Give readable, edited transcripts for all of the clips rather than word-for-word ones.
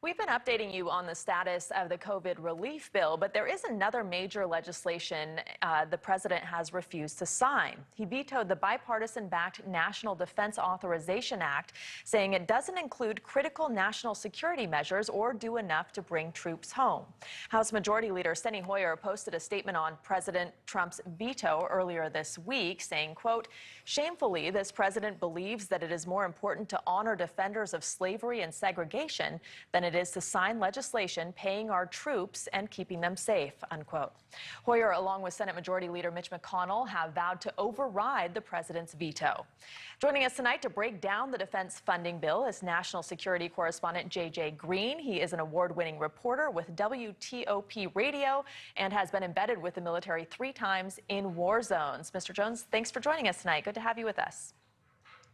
We've been updating you on the status of the COVID relief bill, but there is another major legislation the president has refused to sign. He vetoed the bipartisan-backed National Defense Authorization Act, saying it doesn't include critical national security measures or do enough to bring troops home. House Majority Leader Steny Hoyer posted a statement on President Trump's veto earlier this week, saying, quote, "Shamefully, this president believes that it is more important to honor defenders of slavery and segregation than it is to sign legislation paying our troops and keeping them safe," unquote. Hoyer, along with Senate Majority Leader Mitch McConnell, have vowed to override the president's veto. Joining us tonight to break down the defense funding bill is national security correspondent J.J. Green. He is an award-winning reporter with WTOP Radio and has been embedded with the military 3 times in war zones. Mr. Jones, thanks for joining us tonight. Good to have you with us.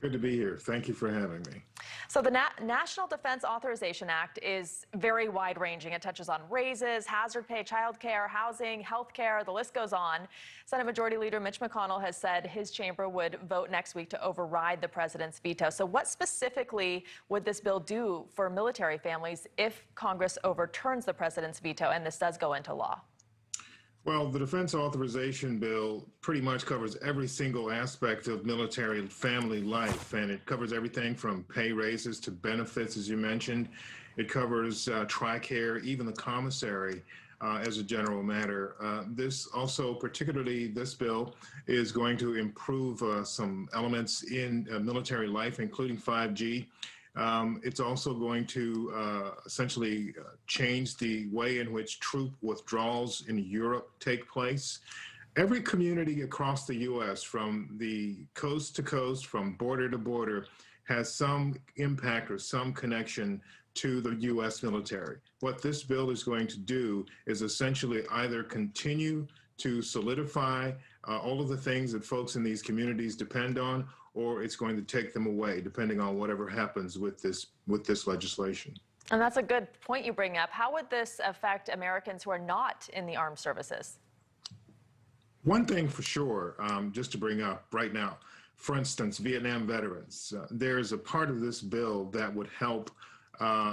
Good to be here. Thank you for having me. So the National Defense Authorization Act is very wide-ranging. It touches on raises, hazard pay, child care, housing, health care, the list goes on. Senate Majority Leader Mitch McConnell has said his chamber would vote next week to override the president's veto. So what specifically would this bill do for military families if Congress overturns the president's veto and this does go into law? Well, the Defense Authorization Bill pretty much covers every single aspect of military family life, and it covers everything from pay raises to benefits, as you mentioned. It covers TRICARE, even the commissary, as a general matter. This also, particularly this bill, is going to improve some elements in military life, including 5G. It's also going to essentially change the way in which troop withdrawals in Europe take place. Every community across the U.S., from the coast to coast, from border to border, has some impact or some connection to the U.S. military. What this bill is going to do is essentially either continue to solidify all of the things that folks in these communities depend on, or it's going to take them away, depending on whatever happens with this legislation. And that's a good point you bring up. How would this affect Americans who are not in the armed services? One thing for sure, just to bring up right now, for instance, Vietnam veterans. There's a part of this bill that would help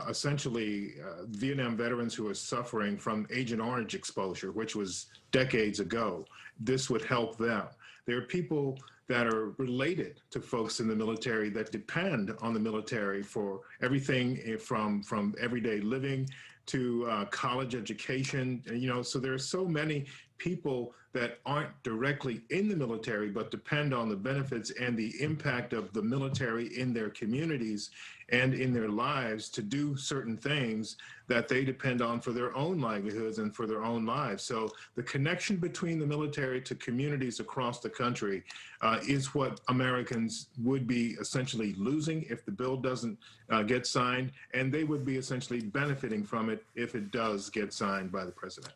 essentially Vietnam veterans who are suffering from Agent Orange exposure, which was decades ago. This would help them. There are people that are related to folks in the military that depend on the military for everything from everyday living to college education. You know, so there are so many people that aren't directly in the military but depend on the benefits and the impact of the military in their communities and in their lives to do certain things that they depend on for their own livelihoods and for their own lives. So the connection between the military to communities across the country is what Americans would be essentially losing if the bill doesn't get signed, and they would be essentially benefiting from it if it does get signed by the president.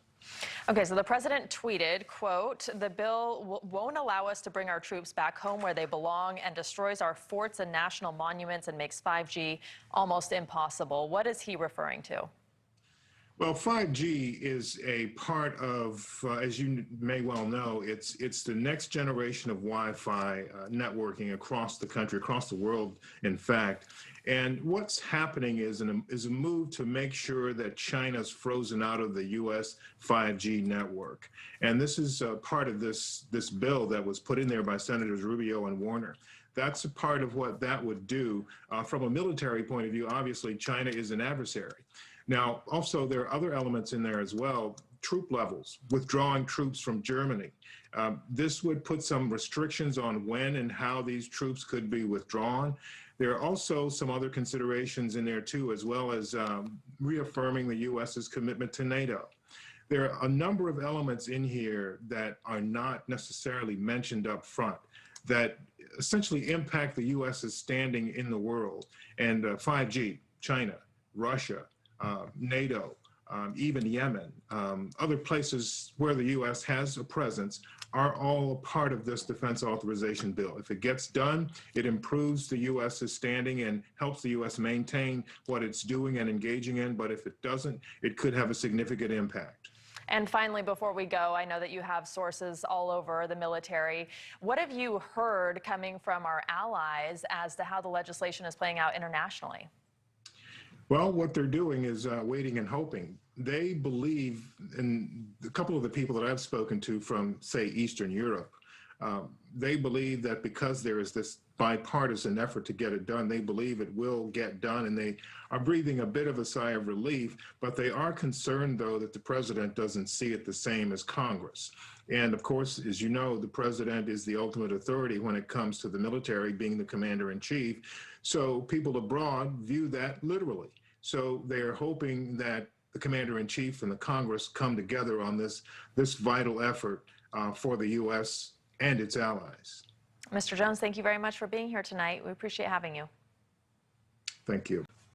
Okay, so the president tweeted, quote, "The bill won't allow us to bring our troops back home where they belong and destroys our forts and national monuments and makes 5G almost impossible." What is he referring to? Well, 5G is a part of, as you may well know, it's the next generation of Wi-Fi networking across the country, across the world, in fact. And what's happening is a move to make sure that China's frozen out of the U.S. 5G network. And this is part of this bill that was put in there by Senators Rubio and Warner. That's a part of what that would do. From a military point of view, obviously, China is an adversary. Now, also, there are other elements in there as well. Troop levels, withdrawing troops from Germany. This would put some restrictions on when and how these troops could be withdrawn. There are also some other considerations in there, too, as well as reaffirming the U.S.'s commitment to NATO. There are a number of elements in here that are not necessarily mentioned up front that essentially impact the U.S.'s standing in the world. And 5G, China, Russia, NATO, even Yemen, other places where the U.S. has a presence are all a part of this defense authorization bill. If it gets done, it improves the U.S.'s standing and helps the U.S. maintain what it's doing and engaging in. But if it doesn't, it could have a significant impact. And finally, before we go, I know that you have sources all over the military. What have you heard coming from our allies as to how the legislation is playing out internationally? Well, what they're doing is waiting and hoping. They believe, and a couple of the people that I've spoken to from, say, Eastern Europe, they believe that because there is this bipartisan effort to get it done, they believe it will get done, and they are breathing a bit of a sigh of relief, but they are concerned, though, that the president doesn't see it the same as Congress. And of course, as you know, the president is the ultimate authority when it comes to the military, being the commander in chief. So people abroad view that literally. So they're hoping that the commander in chief and the Congress come together on this vital effort for the U.S. and its allies. Mr. Jones, thank you very much for being here tonight. We appreciate having you. Thank you.